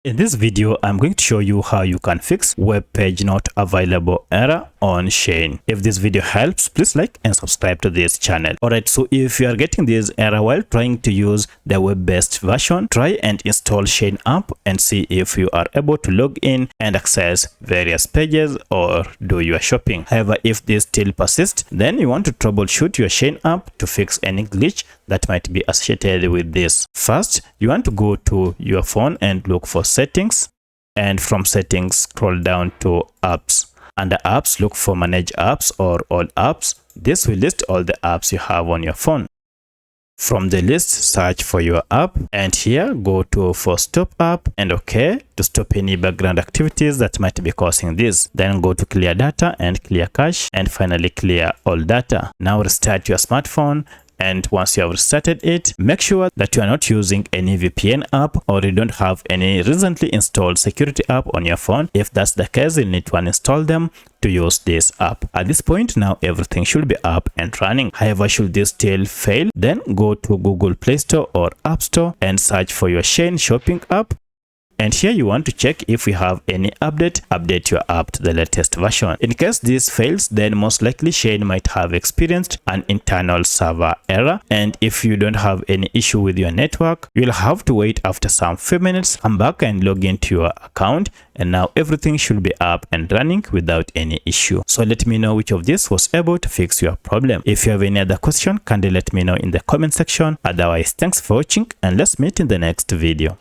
In this video, I'm going to show you how you can fix web page not available error on Shein. If this video helps, please like and subscribe to this channel. Alright, so if you are getting this error while trying to use the web-based version, try and install Shein app and see if you are able to log in and access various pages or do your shopping. However, if this still persists, then you want to troubleshoot your Shein app to fix any glitch that might be associated with this. First, you want to go to your phone and look for settings, and from settings scroll down to apps. Under apps, look for manage apps or all apps. This will list all the apps you have on your phone. From the list, search for your app, and here go to for stop app and OK to stop any background activities that might be causing this. Then go to clear data and clear cache, and finally clear all data. Now restart your smartphone, and once you have restarted it, make sure that you are not using any VPN app or you don't have any recently installed security app on your phone. If that's the case, you'll need to uninstall them to use this app. At this point, now everything should be up and running. However, should this still fail, then go to Google Play Store or App Store and search for your Shein shopping app. And here you want to check if you have any update your app to the latest version. In case this fails, then most likely Shein might have experienced an internal server error. And if you don't have any issue with your network, you'll have to wait after some few minutes, come back and log into your account. And now everything should be up and running without any issue. So let me know which of this was able to fix your problem. If you have any other question, kindly let me know in the comment section. Otherwise, thanks for watching and let's meet in the next video.